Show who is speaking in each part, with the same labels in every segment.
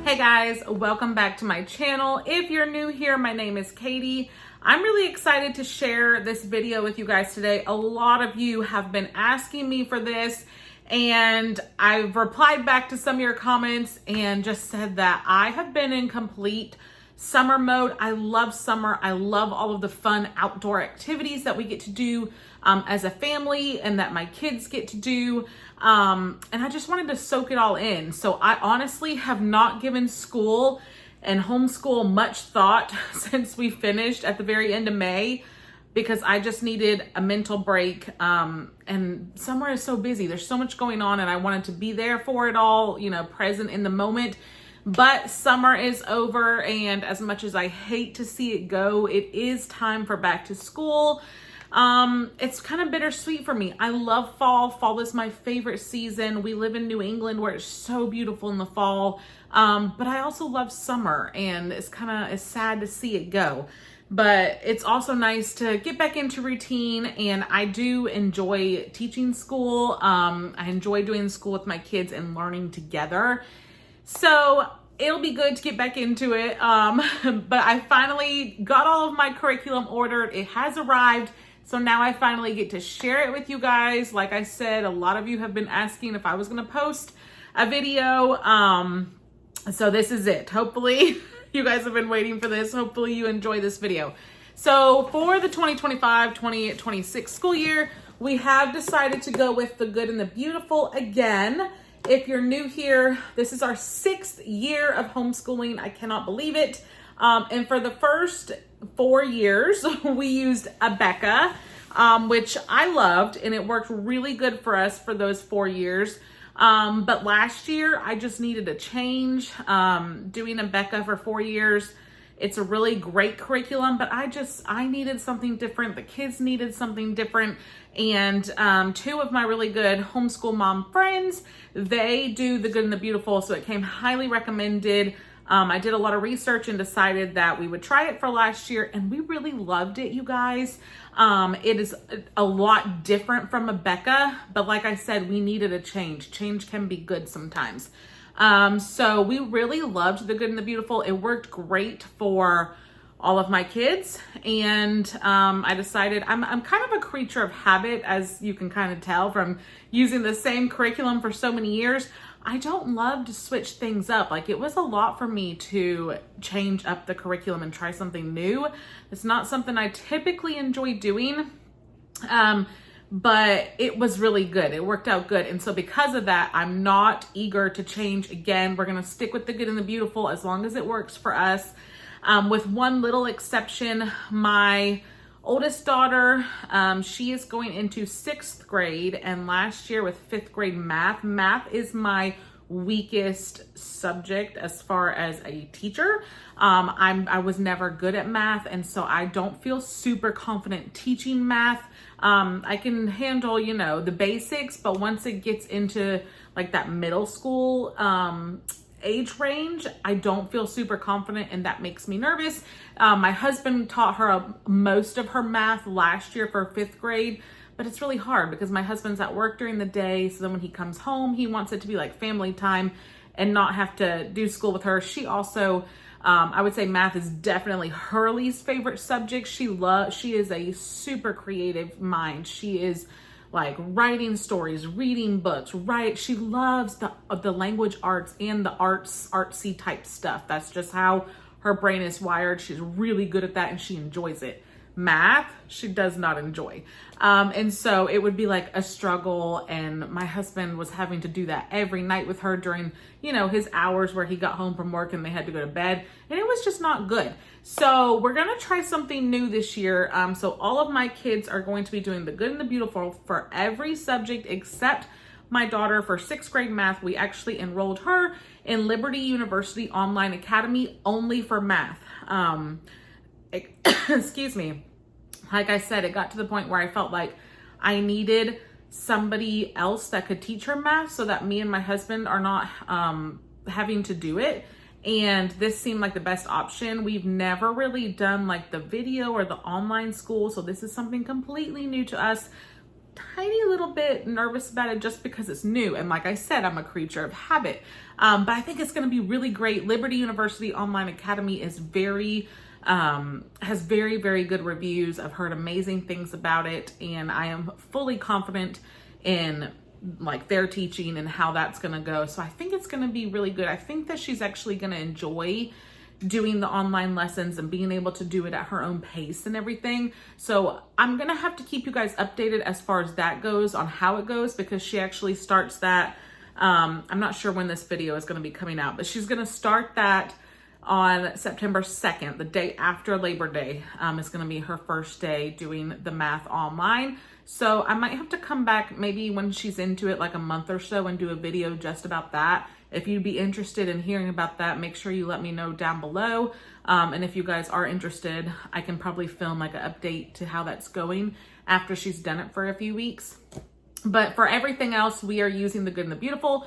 Speaker 1: Hey guys, welcome back to my channel. If you're new here, my name is Katie. I'm really excited to share this video with you guys today. A lot of you have been asking me for this, and I've replied back to some of your comments and just said that I have been in complete summer mode. I love summer. I love all of the fun outdoor activities that we get to do as a family and that my kids get to do. And I just wanted to soak it all in. So I honestly have not given school and homeschool much thought since we finished at the very end of May, because I just needed a mental break. And summer is so busy. There's so much going on and I wanted to be there for it all, you know, present in the moment. But summer is over, and as much as I hate to see it go, it is time for back to school. It's kind of bittersweet for me. I love fall. Fall is my favorite season. We live in New England where it's so beautiful in the fall. But I also love summer, and it's sad to see it go. But it's also nice to get back into routine, and I do enjoy teaching school. I enjoy doing school with my kids and learning together. So it'll be good to get back into it. But I finally got all of my curriculum ordered. It has arrived. So now I finally get to share it with you guys. Like I said, a lot of you have been asking if I was going to post a video. So this is it. Hopefully you guys have been waiting for this. Hopefully you enjoy this video. So for the 2025-2026 school year, we have decided to go with the good and the beautiful again. If you're new here, this is our 6th year of homeschooling. I cannot believe it. And for the first 4 years, we used Ibotta, which I loved, and it worked really good for us for those 4 years. But last year, I just needed a change. Doing Ibotta for 4 years, it's a really great curriculum, but I needed something different. The kids needed something different. And 2 of my really good homeschool mom friends, they do the good and the beautiful. So it came highly recommended. I did a lot of research and decided that we would try it for last year, and we really loved it, you guys. It is a lot different from Ibotta, but like I said, we needed a change. Change can be good sometimes. So we really loved the good and the beautiful. It worked great for all of my kids. And, I decided I'm kind of a creature of habit, as you can kind of tell from using the same curriculum for so many years. I don't love to switch things up. Like, it was a lot for me to change up the curriculum and try something new. It's not something I typically enjoy doing. But it was really good. It worked out good. And so because of that, I'm not eager to change again. We're going to stick with the good and the beautiful as long as it works for us. With one little exception, my oldest daughter, she is going into 6th grade, and last year with 5th grade math is my weakest subject as far as a teacher. I was never good at math, and so I don't feel super confident teaching math. I can handle, you know, the basics, but once it gets into like that middle school age range, I don't feel super confident, and that makes me nervous. My husband taught her most of her math last year for 5th grade, but it's really hard because my husband's at work during the day. So then when he comes home, he wants it to be like family time and not have to do school with her. She also, I would say math is definitely her least favorite subject. She is a super creative mind. She is like writing stories, reading books, she loves the language arts and the artsy type stuff. That's just how her brain is wired. She's really good at that and she enjoys it. Math, she does not enjoy. And so it would be like a struggle, and my husband was having to do that every night with her during, you know, his hours where he got home from work and they had to go to bed, and it was just not good. So we're going to try something new this year. So all of my kids are going to be doing the good and the beautiful for every subject except my daughter. For 6th grade math, we actually enrolled her in Liberty University Online Academy only for math. Excuse me. Like I said, it got to the point where I felt like I needed somebody else that could teach her math so that me and my husband are not having to do it. And this seemed like the best option. We've never really done like the video or the online school, so this is something completely new to us. tiny little bit nervous about it just because it's new. And like I said, I'm a creature of habit. But I think it's going to be really great. Liberty University Online Academy is has very, very good reviews. I've heard amazing things about it, and I am fully confident in like their teaching and how that's going to go. So I think it's going to be really good. I think that she's actually going to enjoy doing the online lessons and being able to do it at her own pace and everything. So I'm going to have to keep you guys updated as far as that goes, on how it goes, because she actually starts that. I'm not sure when this video is going to be coming out, but she's going to start that on September 2nd, the day after Labor Day. Is going to be her first day doing the math online. So I might have to come back maybe when she's into it, like a month or so, and do a video just about that. If you'd be interested in hearing about that, make sure you let me know down below. And if you guys are interested, I can probably film like an update to how that's going after she's done it for a few weeks. But for everything else, we are using the Good and the Beautiful.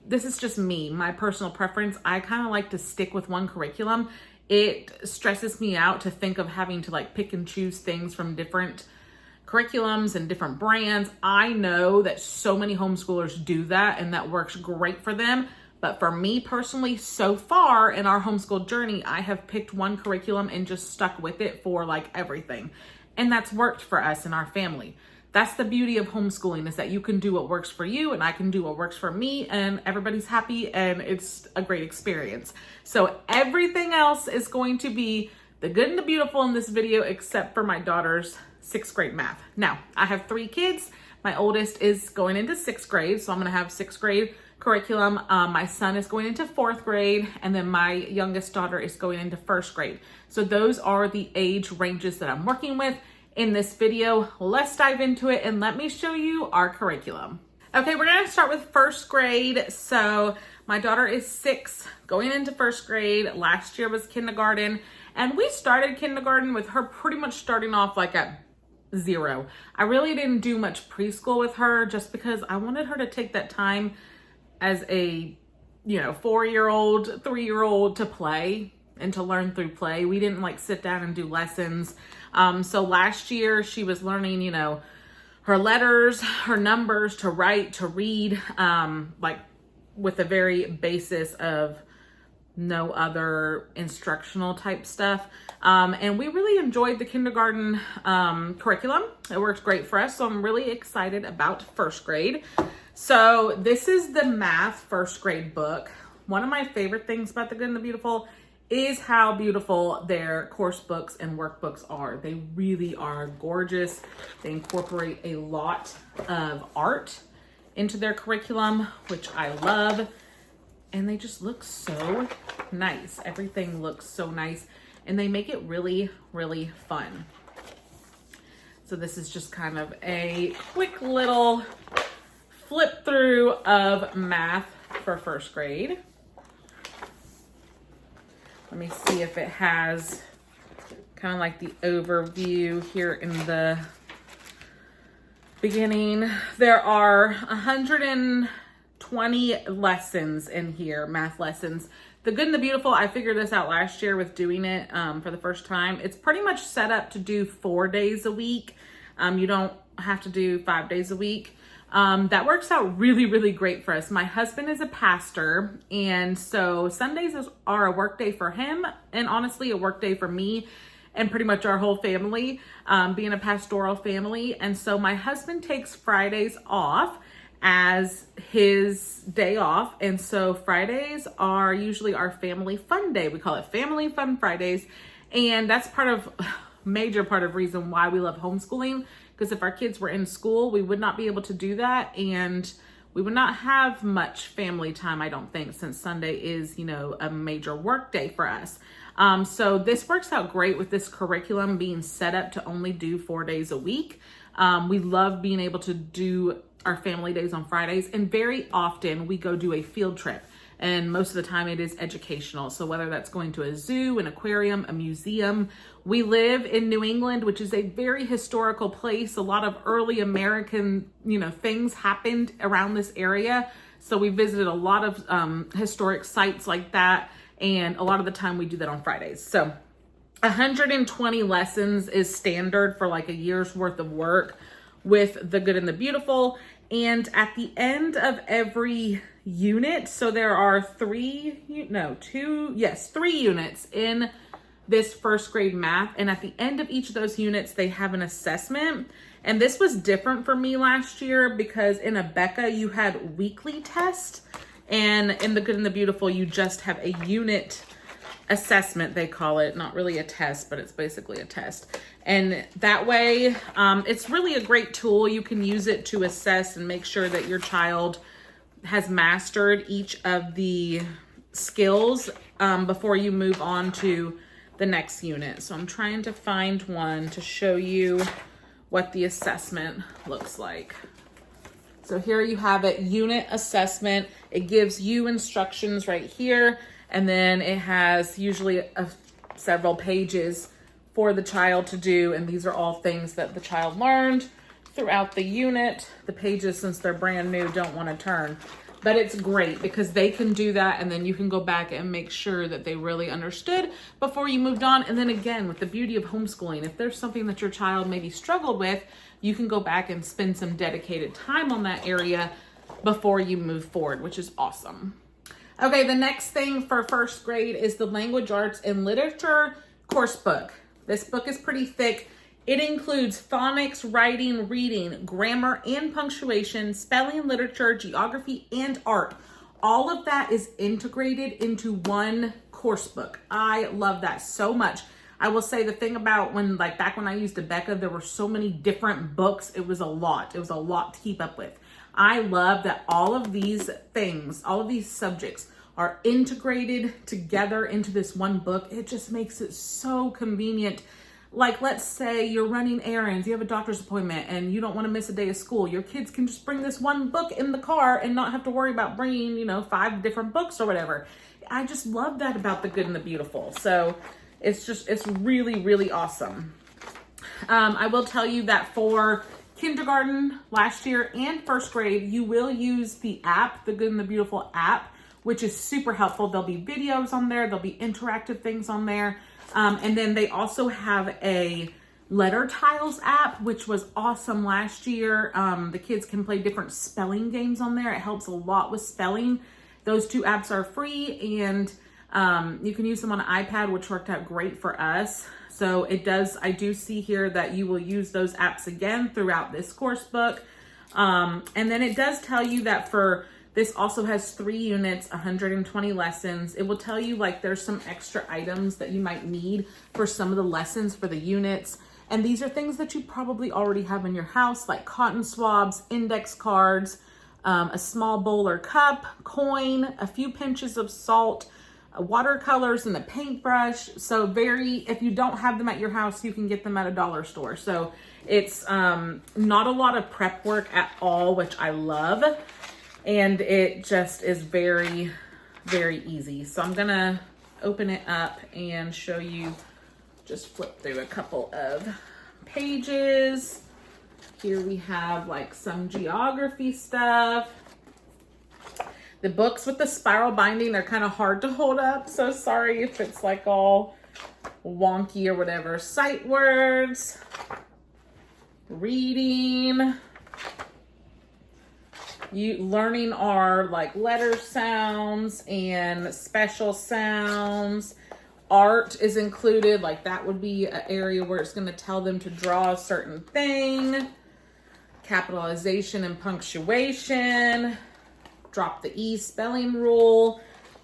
Speaker 1: This is just me, my personal preference. I kind of like to stick with one curriculum. It stresses me out to think of having to like pick and choose things from different curriculums and different brands. I know that so many homeschoolers do that, and that works great for them. But for me personally, so far in our homeschool journey, I have picked one curriculum and just stuck with it for like everything. And that's worked for us in our family. That's the beauty of homeschooling, is that you can do what works for you and I can do what works for me, and everybody's happy, and it's a great experience. So everything else is going to be the Good and the Beautiful in this video, except for my daughter's 6th grade math. Now, I have 3 kids. My oldest is going into 6th grade, so I'm going to have 6th grade curriculum. My son is going into 4th grade, and then my youngest daughter is going into 1st grade. So those are the age ranges that I'm working with in this video. Let's dive into it and let me show you our curriculum. Okay, we're going to start with 1st grade. So my daughter is 6, going into 1st grade. Last year was kindergarten, and we started kindergarten with her pretty much starting off like at 0. I really didn't do much preschool with her just because I wanted her to take that time as a, 4-year-old, 3-year-old to play and to learn through play. We didn't like sit down and do lessons. So last year she was learning, her letters, her numbers, to write, to read, like with the very basis of no other instructional type stuff. And we really enjoyed the kindergarten curriculum. It worked great for us. So I'm really excited about 1st grade. So this is the math 1st grade book. One of my favorite things about the Good and the Beautiful is how beautiful their course books and workbooks are. They really are gorgeous. They incorporate a lot of art into their curriculum, which I love. And they just look so nice. Everything looks so nice, and they make it really, really fun. So this is just kind of a quick little flip through of math for 1st grade. Let me see if it has kind of like the overview here in the beginning. There are 120 lessons in here, math lessons. The Good and the Beautiful, I figured this out last year with doing it for the first time. It's pretty much set up to do 4 days a week. You don't have to do 5 days a week. That works out really, really great for us. My husband is a pastor, and so Sundays are a work day for him, and honestly a work day for me and pretty much our whole family, being a pastoral family. And so my husband takes Fridays off as his day off, and so Fridays are usually our family fun day. We call it Family Fun Fridays, and that's major part of reason why we love homeschooling, because if our kids were in school, we would not be able to do that, and we would not have much family time, I don't think, since Sunday is, a major work day for us. So this works out great with this curriculum being set up to only do 4 days a week. We love being able to do our family days on Fridays, and very often we go do a field trip. And most of the time it is educational. So whether that's going to a zoo, an aquarium, a museum. We live in New England, which is a very historical place. A lot of early American, things happened around this area. So we visited a lot of historic sites like that. And a lot of the time we do that on Fridays. So 120 lessons is standard for like a year's worth of work. with the Good and the Beautiful. And at the end of every unit, so there are three units in this first grade math. And at the end of each of those units, they have an assessment. And this was different for me last year because in Ibotta, you had weekly tests. And in the Good and the Beautiful, you just have a unit assessment, they call it. Not really a test, but it's basically a test. And that way, it's really a great tool. You can use it to assess and make sure that your child has mastered each of the skills before you move on to the next unit. So I'm trying to find one to show you what the assessment looks like. So here you have it, unit assessment. It gives you instructions right here, and then it has usually several pages for the child to do, and these are all things that the child learned throughout the unit. The pages, since they're brand new, don't want to turn. But it's great because they can do that, and then you can go back and make sure that they really understood before you moved on. And then again, with the beauty of homeschooling, if there's something that your child maybe struggled with, you can go back and spend some dedicated time on that area before you move forward, which is awesome. Okay, the next thing for first grade is the Language Arts and Literature course book. This book is pretty thick. It includes phonics, writing, reading, grammar, and punctuation, spelling, literature, geography, and art. All of that is integrated into one course book. I love that so much. I will say the thing about back when I used Ibotta, there were so many different books. It was a lot. It was a lot to keep up with. I love that all of these things, all of these subjects are integrated together into this one book. It just makes it so convenient. Like, let's say you're running errands, you have a doctor's appointment, and you don't want to miss a day of school. Your kids can just bring this one book in the car and not have to worry about bringing, 5 different books or whatever. I just love that about the Good and the Beautiful. So it's really, really awesome. I will tell you that for kindergarten last year and first grade, you will use the app, the Good and the Beautiful app, which is super helpful. There'll be videos on there. There'll be interactive things on there. And then they also have a letter tiles app, which was awesome last year. The kids can play different spelling games on there. It helps a lot with spelling. Those 2 apps are free, and you can use them on an iPad, which worked out great for us. So I do see here that you will use those apps again throughout this course book. And then it does tell you that this also has 3 units, 120 lessons. It will tell you there's some extra items that you might need for some of the lessons for the units. And these are things that you probably already have in your house, like cotton swabs, index cards, a small bowl or cup, coin, a few pinches of salt, watercolors, and a paintbrush. So if you don't have them at your house, you can get them at a dollar store. So it's not a lot of prep work at all, which I love. And it just is very, very easy. So I'm gonna open it up and show you, just flip through a couple of pages. Here we have some geography stuff. The books with the spiral binding are kind of hard to hold up, so sorry if it's all wonky or whatever. Sight words, reading, learning our letter sounds and special sounds. Art is included, that would be an area where it's going to tell them to draw a certain thing. Capitalization and punctuation. Drop the E spelling rule.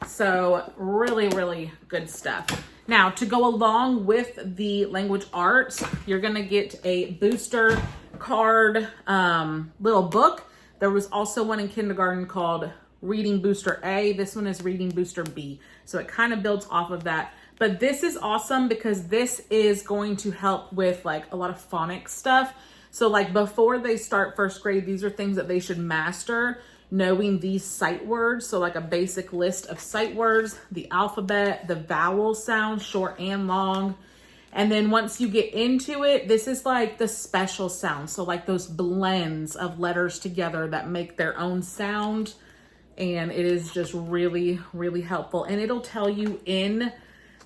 Speaker 1: So really, really good stuff. Now, to go along with the language arts, you're going to get a booster card little book. There was also one in kindergarten called Reading Booster A. This one is Reading Booster B. So it kind of builds off of that. But this is awesome because this is going to help with a lot of phonics stuff. So before they start first grade, these are things that they should master, knowing these sight words. So a basic list of sight words, the alphabet, the vowel sounds, short and long. And then once you get into it, this is the special sounds. So those blends of letters together that make their own sound. And it is just really, really helpful. And it'll tell you in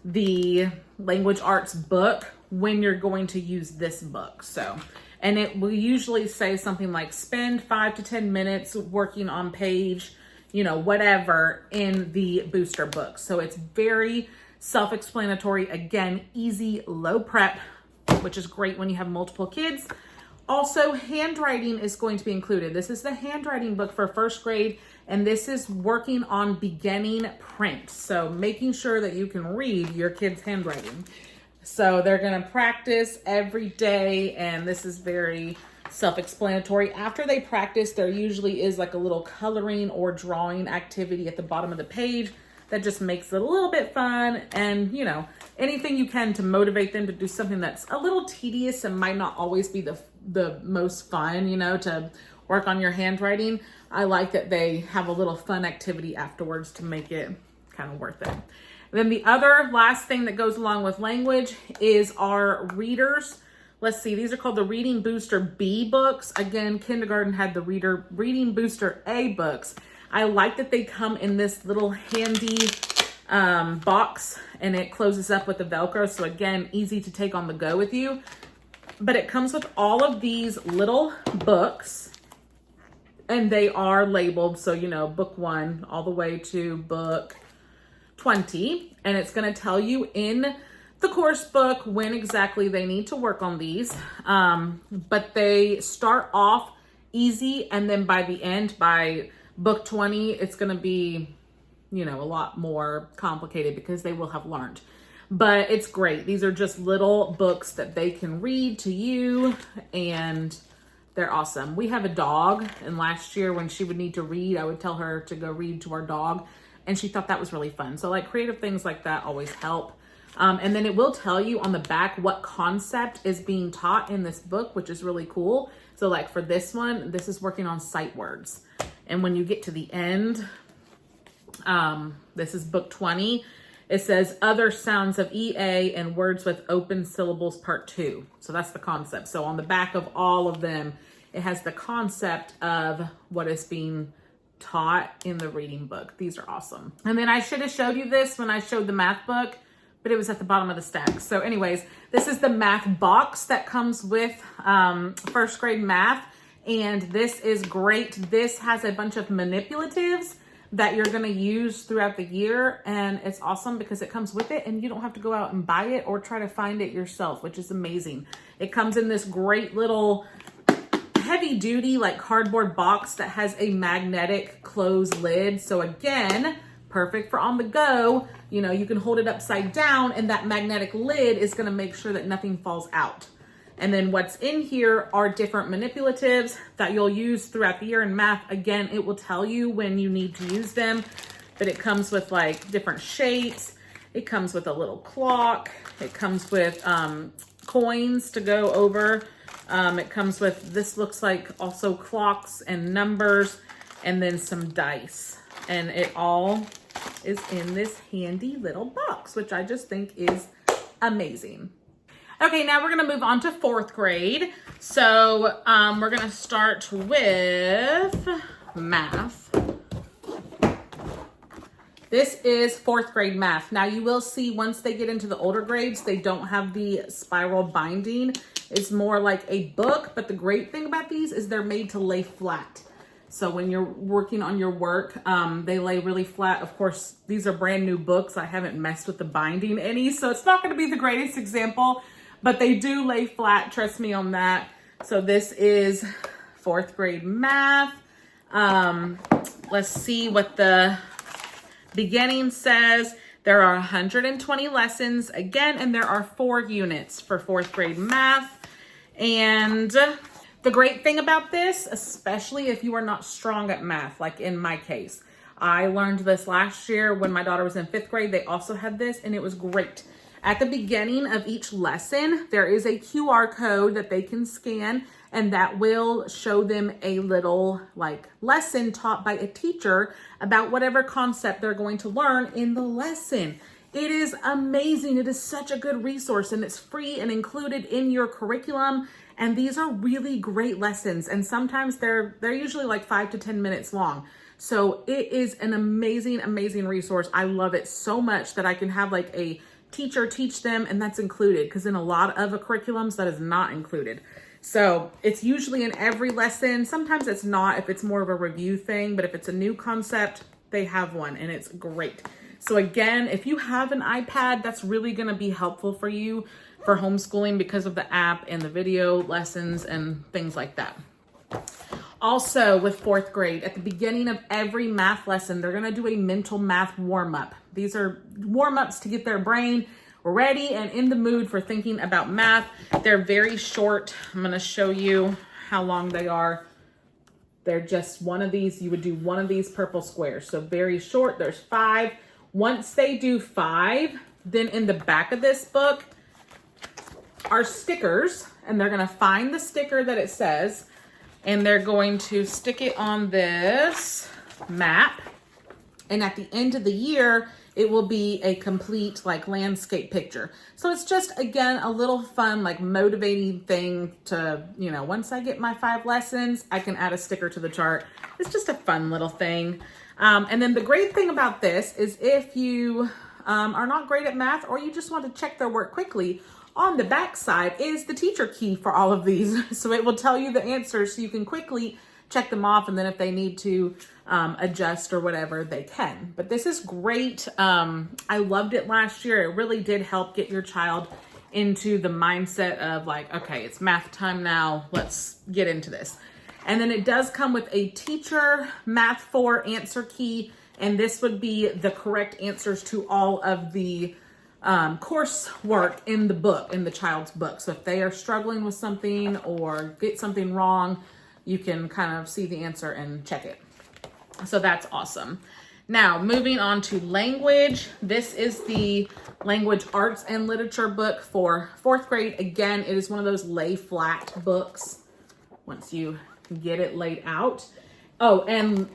Speaker 1: the language arts book when you're going to use this book. So And it will usually say something like spend 5 to 10 minutes working on page, whatever in the booster book. So it's very self-explanatory. Again, easy, low prep, which is great when you have multiple kids. Also, handwriting is going to be included. This is the handwriting book for first grade, and this is working on beginning print. So making sure that you can read your kids' handwriting. So they're gonna practice every day, and this is very self-explanatory. After they practice, there usually is like a little coloring or drawing activity at the bottom of the page that just makes it a little bit fun, and anything you can to motivate them to do something that's a little tedious and might not always be the most fun, to work on your handwriting. I like that they have a little fun activity afterwards to make it kind of worth it. Then the other last thing that goes along with language is our readers. Let's see, these are called the Reading Booster B books. Again, kindergarten had the Reading Booster A books. I like that they come in this little handy box, and it closes up with the Velcro. So again, easy to take on the go with you. But it comes with all of these little books, and they are labeled. So, book 1 all the way to book 20. And it's going to tell you in the course book when exactly they need to work on these. But they start off easy, and then by the end, by book 20, it's going to be, a lot more complicated because they will have learned. But it's great. These are just little books that they can read to you, and they're awesome. We have a dog, and last year when she would need to read, I would tell her to go read to our dog, and she thought that was really fun. So like creative things like that always help. And then it will tell you on the back what concept is being taught in this book, which is really cool. So like for this one, this is working on sight words. And when you get to the end, this is book 20. It says other sounds of EA and words with open syllables part 2. So that's the concept. So on the back of all of them, it has the concept of what is being taught in the reading book. These are awesome. And then I should have showed you this when I showed the math book, but it was at the bottom of the stack. So anyways, this is the math box that comes with first grade math. And this is great. This has a bunch of manipulatives that you're gonna use throughout the year. And it's awesome because it comes with it and you don't have to go out and buy it or try to find it yourself, which is amazing. It comes in this great little heavy duty like cardboard box that has a magnetic closed lid. So again, perfect for on the go. You can hold it upside down and that magnetic lid is gonna make sure that nothing falls out. And then what's in here are different manipulatives that you'll use throughout the year in math. Again, it will tell you when you need to use them, but it comes with like different shapes. It comes with a little clock. It comes with coins to go over. It comes with, this looks like also clocks and numbers, and then some dice. And it all is in this handy little box, which I just think is amazing. Okay, now we're gonna move on to 4th grade. So we're gonna start with math. This is 4th grade math. Now you will see once they get into the older grades, they don't have the spiral binding. It's more like a book, but the great thing about these is they're made to lay flat. So when you're working on your work, they lay really flat. Of course, these are brand new books. I haven't messed with the binding any, so it's not gonna be the greatest example, but they do lay flat, trust me on that. So this is 4th grade math. Let's see what the beginning says. There are 120 lessons again, and there are 4 units for 4th grade math. And the great thing about this, especially if you are not strong at math, like in my case, I learned this last year when my daughter was in 5th grade. They also had this and it was great. At the beginning of each lesson, there is a QR code that they can scan, and that will show them a little like lesson taught by a teacher about whatever concept they're going to learn in the lesson. It is amazing. It is such a good resource, and it's free and included in your curriculum. And these are really great lessons. And sometimes they're usually like 5 to 10 minutes long. So it is an amazing, amazing resource. I love it so much that I can have like a teacher teach them, and that's included, because in a lot of curriculums that is not included. So it's usually in every lesson. Sometimes it's not if it's more of a review thing, but if it's a new concept, they have one and it's great. So again, if you have an iPad, that's really gonna be helpful for you for homeschooling because of the app and the video lessons and things like that. Also with 4th grade, at the beginning of every math lesson, they're gonna do a mental math warm-up. These are warm-ups to get their brain ready and in the mood for thinking about math. They're very short. I'm gonna show you how long they are. They're just one of these, you would do one of these purple squares. So very short, there's 5. Once they do 5, then in the back of this book are stickers, and they're gonna find the sticker that it says, and they're going to stick it on this map. And at the end of the year, it will be a complete like landscape picture. So it's just, again, a little fun, like motivating thing to, you know, once I get my 5 lessons, I can add a sticker to the chart. It's just a fun little thing. And then the great thing about this is if you are not great at math or you just want to check their work quickly, on the back side is the teacher key for all of these. So it will tell you the answers so you can quickly check them off, and then if they need to adjust or whatever, they can. But this is great. I loved it last year. It really did help get your child into the mindset of like, okay, it's math time now. Let's get into this. And then it does come with a teacher Math 4 answer key, and this would be the correct answers to all of the coursework in the book, in the child's book. So if they are struggling with something or get something wrong, you can kind of see the answer and check it. So that's awesome. Now, moving on to language. This is the language arts and literature book for 4th grade. Again, it is one of those lay flat books once you get it laid out. Oh, and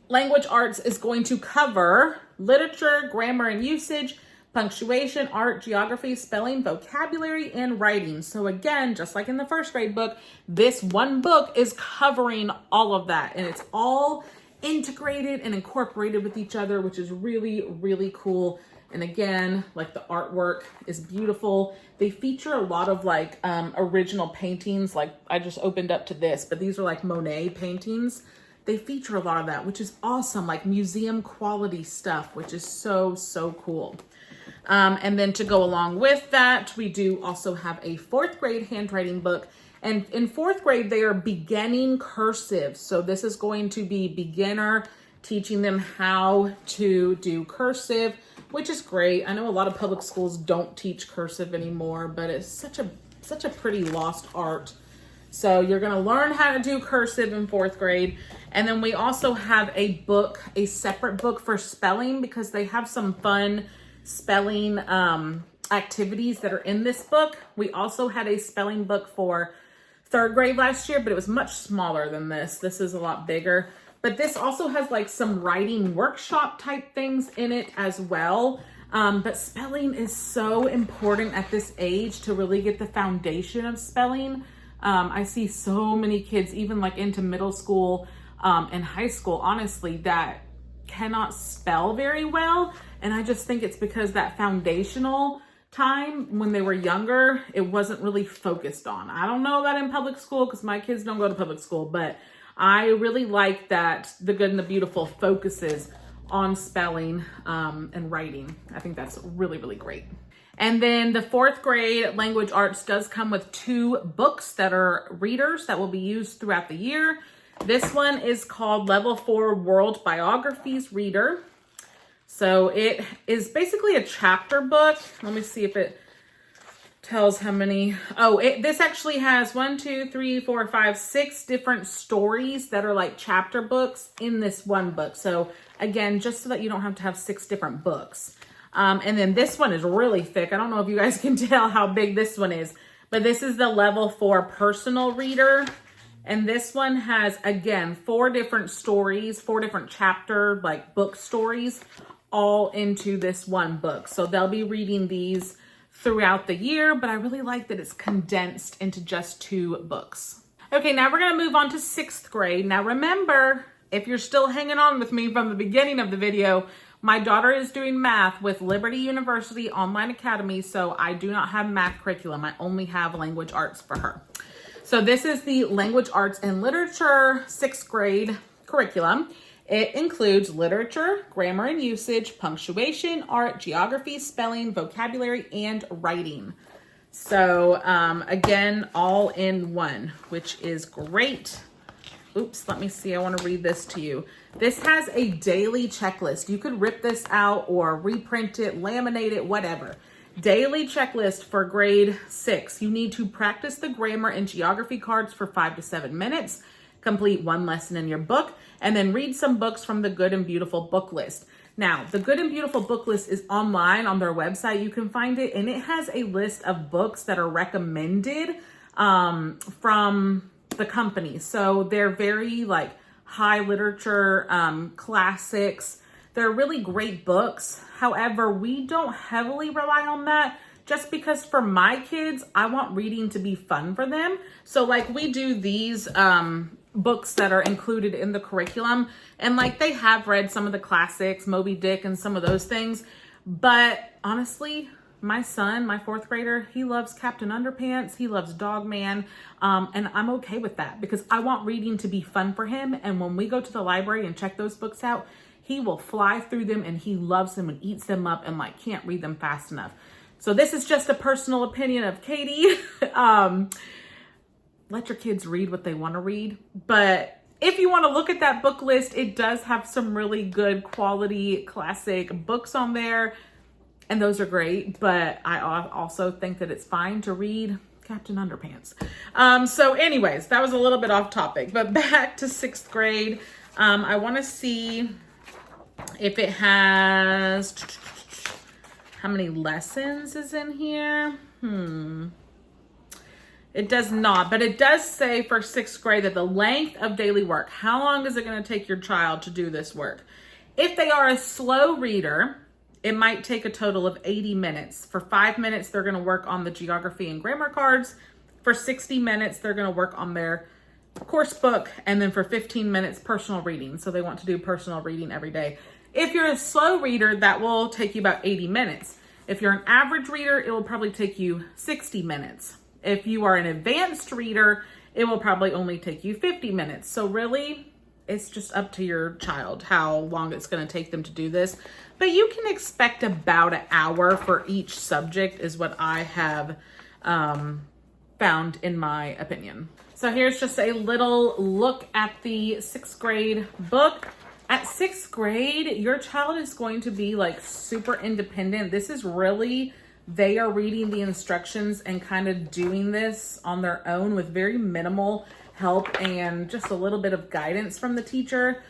Speaker 1: language arts is going to cover literature, grammar and usage, punctuation, art, geography, spelling, vocabulary, and writing. So again, just like in the 1st grade book, this one book is covering all of that, and it's all integrated and incorporated with each other, which is really, really cool. And again, like the artwork is beautiful. They feature a lot of like original paintings. Like I just opened up to this, but these are like Monet paintings. They feature a lot of that, which is awesome, like museum quality stuff, which is so, so cool. And then to go along with that, we do also have a 4th grade handwriting book. And in 4th grade, they are beginning cursive. So this is going to be beginner, teaching them how to do cursive, which is great. I know a lot of public schools don't teach cursive anymore, but it's such a pretty lost art. So you're gonna learn how to do cursive in 4th grade. And then we also have a book, a separate book for spelling, because they have some fun spelling activities that are in this book. We also had a spelling book for 3rd grade last year, but it was much smaller than this. This is a lot bigger. But this also has like some writing workshop type things in it as well. But spelling is so important at this age to really get the foundation of spelling. I see so many kids, even like into middle school and high school, honestly, that cannot spell very well. And I just think it's because that foundational time when they were younger, it wasn't really focused on. I don't know about in public school because my kids don't go to public school, but I really like that The Good and the Beautiful focuses on spelling and writing. I think that's really, really great. And then the 4th grade language arts does come with 2 books that are readers that will be used throughout the year. This one is called Level 4 World Biographies Reader. So it is basically a chapter book. Let me see if it tells how many. Oh, this actually has 6 different stories that are like chapter books in this one book. So again, just so that you don't have to have 6 different books. And then this one is really thick. I don't know if you guys can tell how big this one is, but this is the Level 4 Personal Reader. And this one has, again, 4 different stories, 4 different chapter, like book stories, all into this one book. So they'll be reading these throughout the year, but I really like that it's condensed into just 2 books. Okay, now we're gonna move on to 6th grade. Now remember, if you're still hanging on with me from the beginning of the video, my daughter is doing math with Liberty University Online Academy, so I do not have math curriculum. I only have language arts for her. So this is the Language Arts and Literature 6th grade curriculum. It includes literature, grammar and usage, punctuation, art, geography, spelling, vocabulary, and writing. So again, all in one, which is great. Oops, let me see. I want to read this to you. This has a daily checklist. You could rip this out or reprint it, laminate it, whatever. Daily checklist for grade 6. You need to practice the grammar and geography cards for 5 to 7 minutes. Complete one lesson in your book, and then read some books from the Good and Beautiful book list. Now, the Good and Beautiful book list is online on their website. You can find it, and it has a list of books that are recommended from the company. So they're very like high literature, classics. They're really great books. However, we don't heavily rely on that just because for my kids, I want reading to be fun for them. So like we do these books that are included in the curriculum, and like they have read some of the classics, Moby Dick and some of those things. But honestly, my son, my 4th grader, he loves Captain Underpants. He loves Dog Man. And I'm okay with that because I want reading to be fun for him. And when we go to the library and check those books out, he will fly through them and he loves them and eats them up and like can't read them fast enough. So this is just a personal opinion of Katie. Let your kids read what they want to read. But if you want to look at that book list, it does have some really good quality classic books on there. And those are great. But I also think that it's fine to read Captain Underpants. So anyways, that was a little bit off topic. But back to 6th grade. I want to see if it has... How many lessons is in here? It does not, but it does say for 6th grade that the length of daily work. How long is it going to take your child to do this work? If they are a slow reader, it might take a total of 80 minutes. For 5 minutes, they're going to work on the geography and grammar cards. For 60 minutes, they're going to work on their course book. And then for 15 minutes, personal reading. So they want to do personal reading every day. If you're a slow reader, that will take you about 80 minutes. If you're an average reader, it will probably take you 60 minutes. If you are an advanced reader, it will probably only take you 50 minutes. So really, it's just up to your child how long it's going to take them to do this. But you can expect about an hour for each subject is what I have found in my opinion. So here's just a little look at the 6th grade book. At 6th grade, your child is going to be like super independent. This is really, they are reading the instructions and kind of doing this on their own with very minimal help and just a little bit of guidance from the teacher.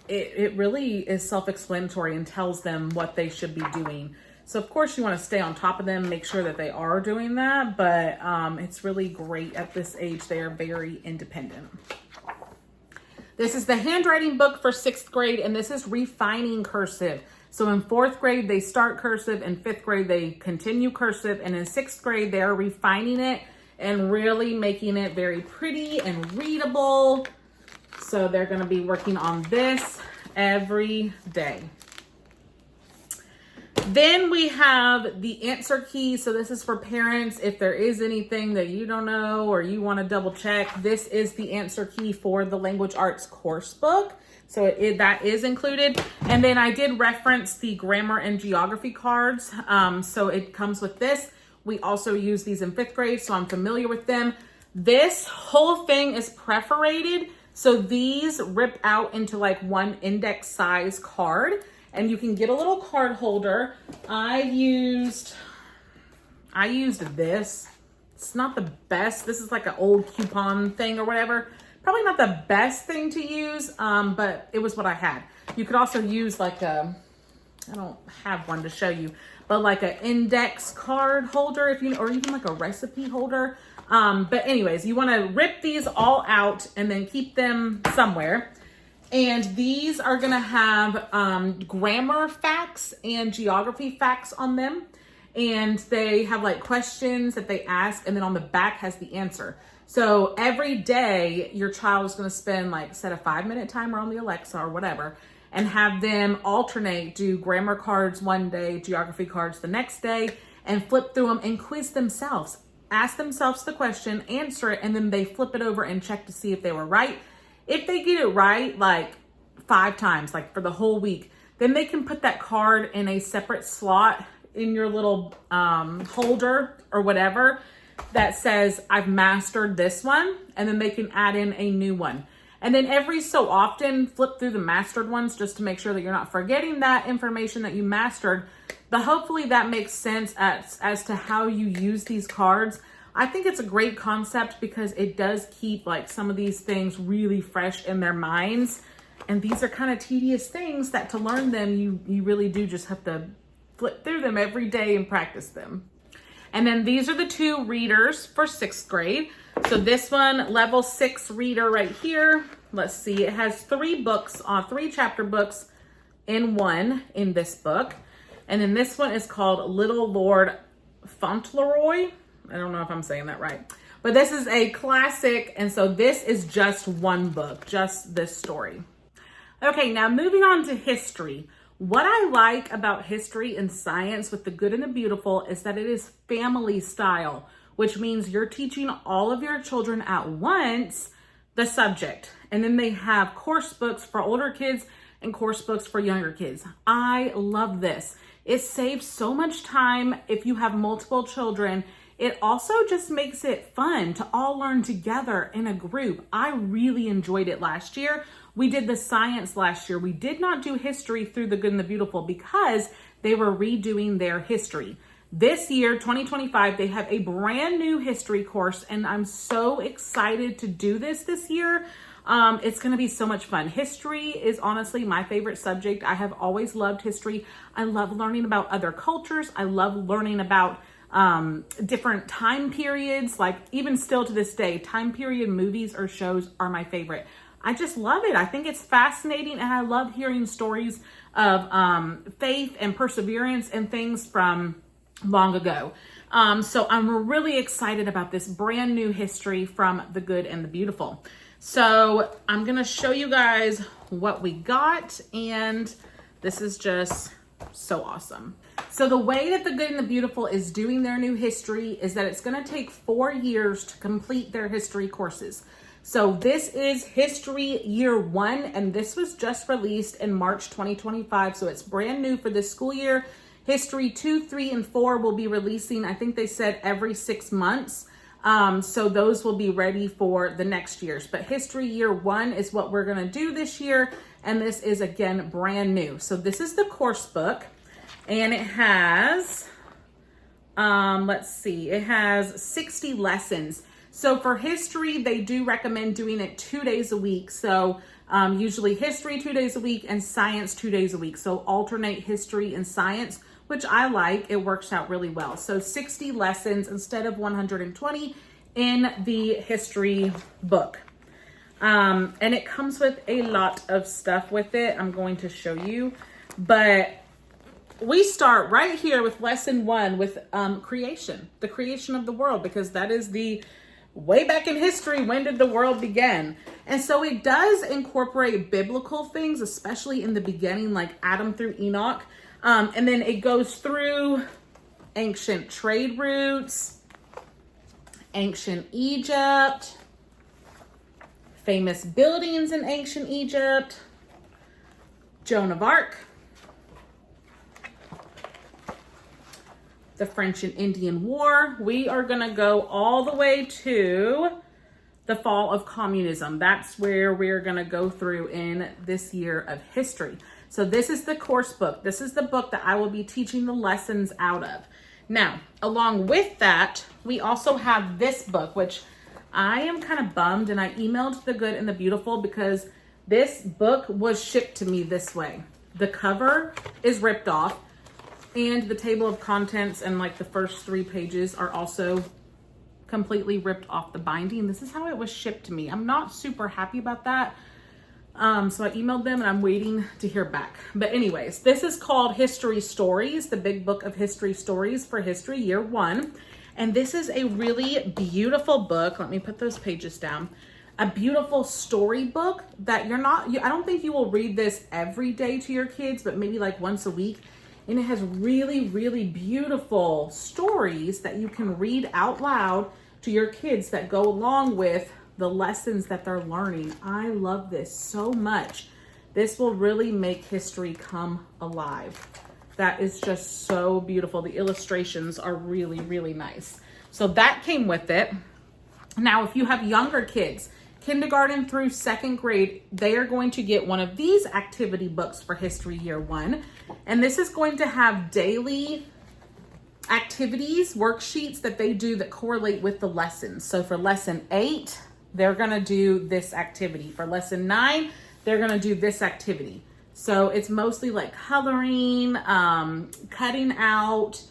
Speaker 1: It really is self-explanatory and tells them what they should be doing. So of course you want to stay on top of them, make sure that they are doing that, but it's really great at this age. They are very independent. This is the handwriting book for 6th grade, and this is refining cursive. So in 4th grade, they start cursive. In 5th grade, they continue cursive. And in 6th grade, they're refining it and really making it very pretty and readable. So they're going to be working on this every day. Then we have the answer key. So this is for parents. If there is anything that you don't know or you want to double check, this is the answer key for the Language Arts course book. So that is included. And then I did reference the grammar and geography cards. So it comes with this. We also use these in 5th grade, so I'm familiar with them. This whole thing is perforated. So these rip out into like one index size card. And you can get a little card holder. I used this. It's not the best. This is like an old coupon thing or whatever. Probably not the best thing to use, but it was what I had. You could also use like I don't have one to show you, but like an index card holder or even like a recipe holder. But anyways, you want to rip these all out and then keep them somewhere. And these are going to have grammar facts and geography facts on them. And they have like questions that they ask. And then on the back has the answer. So every day your child is going to spend like set a 5-minute timer on the Alexa or whatever and have them alternate, do grammar cards one day, geography cards the next day, and flip through them and quiz themselves. ask themselves the question, answer it, and then they flip it over and check to see if they were right. If they get it right, like 5 times, like for the whole week, then they can put that card in a separate slot in your little holder or whatever that says, I've mastered this one, and then they can add in a new one. And then every so often, flip through the mastered ones just to make sure that you're not forgetting that information that you mastered. But hopefully that makes sense as to how you use these cards. I think it's a great concept because it does keep like some of these things really fresh in their minds. And these are kind of tedious things that to learn them, you really do just have to flip through them every day and practice them. And then these are the 2 readers for 6th grade. So this one, level 6 reader right here. Let's see, it has 3 books, 3 chapter books in one in this book. And then this one is called Little Lord Fauntleroy. I don't know if I'm saying that right, but this is a classic. And so this is just one book, just this story. Okay, now moving on to history. What I like about history and science with the good and the beautiful is that it is family style, which means you're teaching all of your children at once the subject. And then they have course books for older kids and course books for younger kids. I love this. It saves so much time if you have multiple children. It also just makes it fun to all learn together in a group. I really enjoyed it last year. We did the science last year. We did not do history through the good and the beautiful because they were redoing their history. This year, 2025, they have a brand new history course, and I'm so excited to do this year. It's going to be so much fun. History is honestly my favorite subject. I have always loved history. I love learning about other cultures. I love learning about different time periods. Like even still to this day, time period movies or shows are my favorite. I just love it. I think it's fascinating, and I love hearing stories of faith and perseverance and things from long ago. So I'm really excited about this brand new history from the good and the beautiful. So I'm going to show you guys what we got, and this is just so awesome. So the way that the good and the beautiful is doing their new history is that it's going to take 4 years to complete their history courses. So this is history year 1, and this was just released in March 2025. So it's brand new for this school year. History 2, 3, and 4 will be releasing, I think they said every 6 months. So those will be ready for the next years. But history year 1 is what we're going to do this year. And this is, again, brand new. So this is the course book. And it has, let's see, it has 60 lessons. So for history, they do recommend doing it 2 days a week. So usually history 2 days a week and science 2 days a week. So alternate history and science, which I like. It works out really well. So 60 lessons instead of 120 in the history book. And it comes with a lot of stuff with it. I'm going to show you, but we start right here with lesson 1 with creation, the creation of the world, because that is the way back in history, when did the world begin? And so it does incorporate biblical things, especially in the beginning, like Adam through Enoch. And then it goes through ancient trade routes, ancient Egypt, famous buildings in ancient Egypt, Joan of Arc, the French and Indian War. We are going to go all the way to the fall of communism. That's where we're going to go through in this year of history. So this is the course book. This is the book that I will be teaching the lessons out of. Now, along with that, we also have this book, which I am kind of bummed, and I emailed the good and the beautiful because this book was shipped to me this way. The cover is ripped off, and the table of contents and like the first 3 pages are also completely ripped off the binding. This is how it was shipped to me. I'm not super happy about that. So I emailed them and I'm waiting to hear back. But anyways, this is called History Stories, the big book of history stories for history year 1. And this is a really beautiful book. Let me put those pages down. A beautiful story book that I don't think you will read this every day to your kids, but maybe like once a week. And it has really, really beautiful stories that you can read out loud to your kids that go along with the lessons that they're learning. I love this so much. This will really make history come alive. That is just so beautiful. The illustrations are really, really nice. So that came with it. Now, if you have younger kids, kindergarten through second grade, they are going to get one of these activity books for History Year 1. And this is going to have daily activities, worksheets that they do that correlate with the lessons. So for lesson 8, they're going to do this activity. For lesson 9, they're going to do this activity. So it's mostly like coloring, cutting out,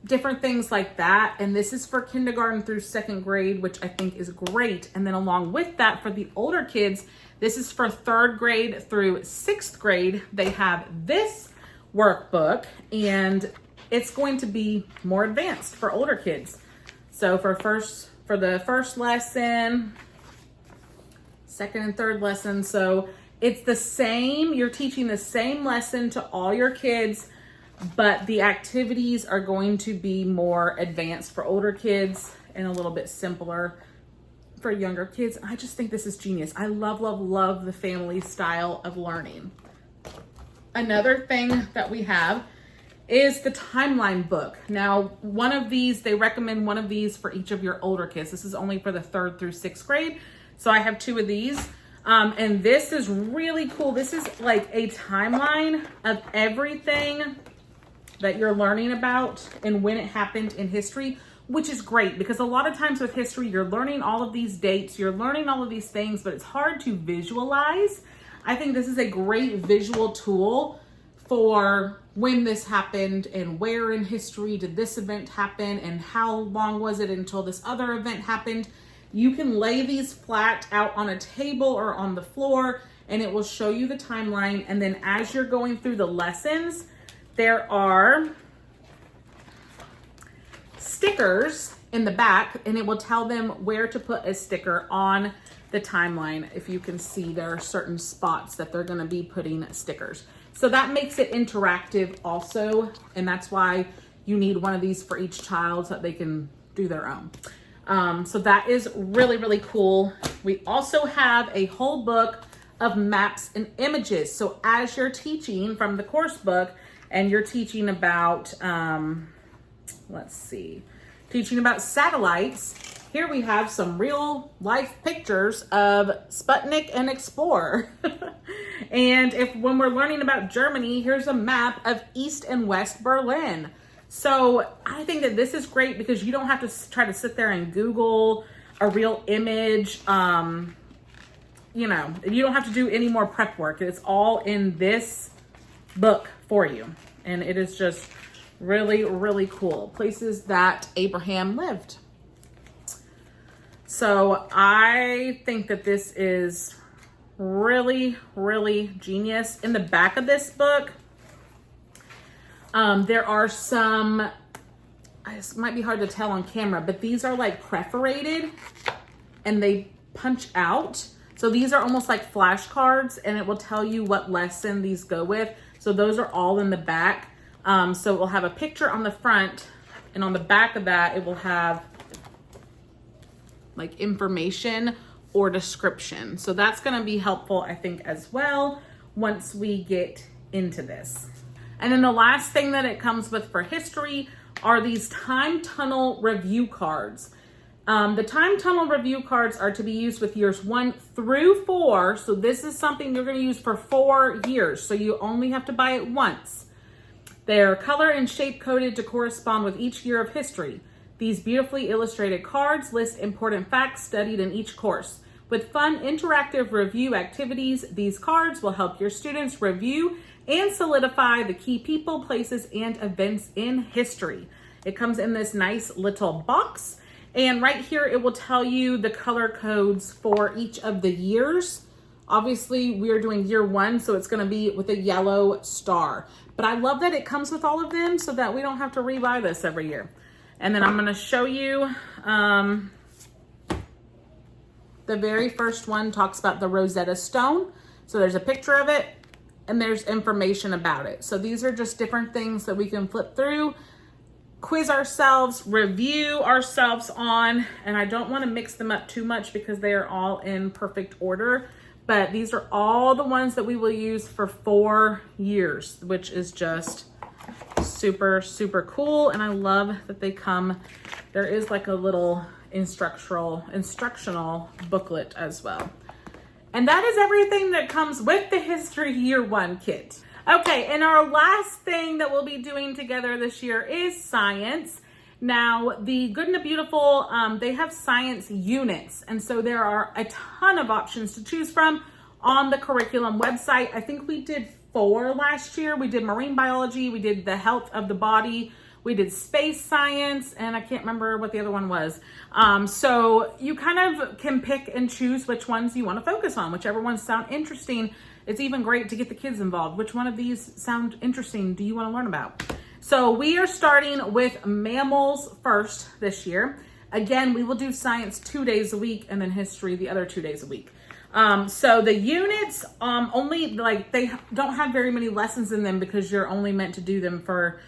Speaker 1: different things like that. And this is for kindergarten through second grade, which I think is great. And then along with that, for the older kids, this is for third grade through sixth grade. They have this workbook, and it's going to be more advanced for older kids. So for the first lesson, second and third lesson. So it's the same, you're teaching the same lesson to all your kids, but the activities are going to be more advanced for older kids and a little bit simpler for younger kids. I just think this is genius. I love, love, love the family style of learning. Another thing that we have is the timeline book. Now, one of these, they recommend one of these for each of your older kids. This is only for the 3rd through 6th grade. So I have 2 of these. And this is really cool. This is like a timeline of everything that you're learning about and when it happened in history, which is great because a lot of times with history, you're learning all of these dates, you're learning all of these things, but it's hard to visualize. I think this is a great visual tool for when this happened and where in history did this event happen and how long was it until this other event happened. You can lay these flat out on a table or on the floor and it will show you the timeline. And then as you're going through the lessons, there are stickers in the back and it will tell them where to put a sticker on the timeline. If you can see, there are certain spots that they're going to be putting stickers. So that makes it interactive also. And that's why you need one of these for each child so that they can do their own. So that is really, really cool. We also have a whole book of maps and images. So as you're teaching from the course book and you're teaching about, teaching about satellites, here we have some real life pictures of Sputnik and Explorer. And when we're learning about Germany, here's a map of East and West Berlin. So I think that this is great because you don't have to try to sit there and Google a real image. You don't have to do any more prep work. It's all in this book for you. And it is just really, really cool. Places that Abraham lived. So I think that this is really, really genius. In the back of this book, there are some, this might be hard to tell on camera, but these are like perforated and they punch out. So these are almost like flashcards and it will tell you what lesson these go with. So those are all in the back. So it will have a picture on the front and on the back of that, it will have like information or description. So that's going to be helpful, I think, as well, once we get into this. And then the last thing that it comes with for history are these time tunnel review cards. The time tunnel review cards are to be used with years 1 through 4. So this is something you're going to use for 4 years. So you only have to buy it once. They're color and shape coded to correspond with each year of history. These beautifully illustrated cards list important facts studied in each course. With fun, interactive review activities, these cards will help your students review and solidify the key people, places, and events in history. It comes in this nice little box. And right here, it will tell you the color codes for each of the years. Obviously, we're doing year 1, so it's going to be with a yellow star. But I love that it comes with all of them so that we don't have to rebuy this every year. And then I'm going to show you, the very first one talks about the Rosetta Stone. So there's a picture of it. and there's information about it. So these are just different things that we can flip through, quiz ourselves, review ourselves on, and I don't want to mix them up too much because they are all in perfect order, but these are all the ones that we will use for 4 years, which is just super, super cool. And I love that they come, there is like a little instructional booklet as well. And that is everything that comes with the History Year 1 kit. Okay, and our last thing that we'll be doing together this year is science. Now, the Good and the Beautiful, they have science units. And so there are a ton of options to choose from on the curriculum website. I think we did 4 last year. We did marine biology, we did the health of the body, we did space science, and I can't remember what the other one was. So you kind of can pick and choose which ones you want to focus on, whichever ones sound interesting. It's even great to get the kids involved. Which one of these sound interesting do you want to learn about? So we are starting with mammals first this year. Again, we will do science 2 days a week and then history the other 2 days a week. So the units only, like, they don't have very many lessons in them because you're only meant to do them for,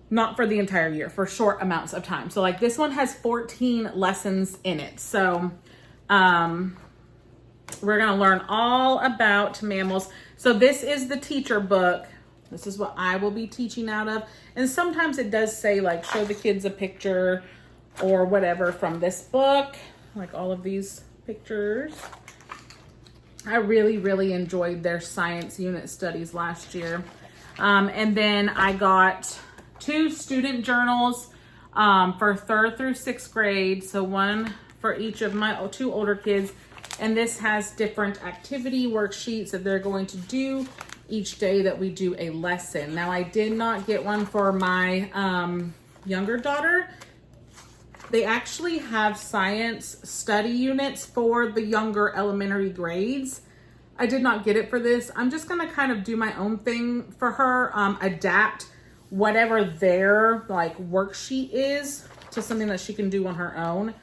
Speaker 1: not for the entire year, for short amounts of time. So like this one has 14 lessons in it. So we're gonna learn all about mammals. So this is the teacher book. This is what I will be teaching out of. And sometimes it does say like, show the kids a picture or whatever from this book, like all of these pictures. I really, really enjoyed their science unit studies last year. And then I got 2 student journals for 3rd through 6th grade. So one for each of my 2 older kids. And this has different activity worksheets that they're going to do each day that we do a lesson. Now, I did not get one for my younger daughter. They actually have science study units for the younger elementary grades. I did not get it for this. I'm just gonna kind of do my own thing for her, adapt whatever their like worksheet is to something that she can do on her own.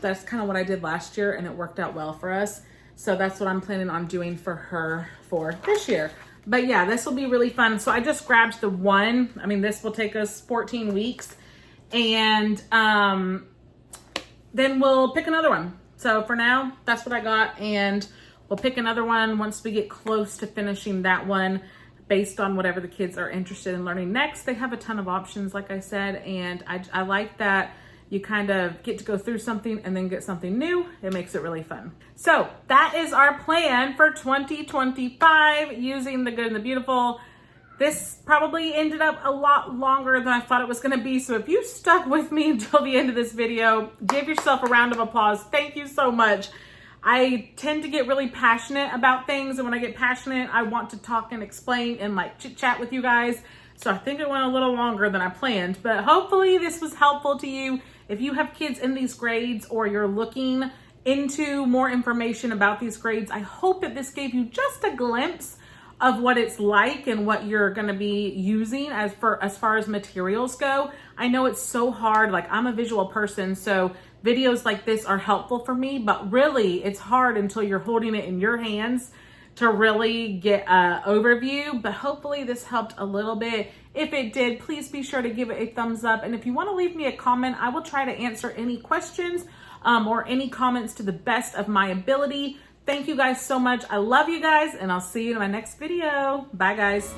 Speaker 1: That's kind of what I did last year and it worked out well for us. So that's what I'm planning on doing for her for this year. But yeah, this will be really fun. So I just grabbed the one. I mean, this will take us 14 weeks. And then we'll pick another one. So for now, that's what I got. And we'll pick another one once we get close to finishing that one based on whatever the kids are interested in learning next. They have a ton of options, like I said. And I like that you kind of get to go through something and then get something new. It makes it really fun. So that is our plan for 2025 using the Good and the Beautiful. This probably ended up a lot longer than I thought it was gonna be. So if you stuck with me until the end of this video, give yourself a round of applause. Thank you so much. I tend to get really passionate about things. And when I get passionate, I want to talk and explain and like chit chat with you guys. So I think it went a little longer than I planned, but hopefully this was helpful to you. If you have kids in these grades or you're looking into more information about these grades, I hope that this gave you just a glimpse of what it's like and what you're gonna be using as far as materials go. I know it's so hard, like I'm a visual person, so videos like this are helpful for me, but really it's hard until you're holding it in your hands to really get an overview. But hopefully this helped a little bit. If it did, please be sure to give it a thumbs up. And if you wanna leave me a comment, I will try to answer any questions or any comments to the best of my ability. Thank you guys so much. I love you guys, and I'll see you in my next video. Bye, guys.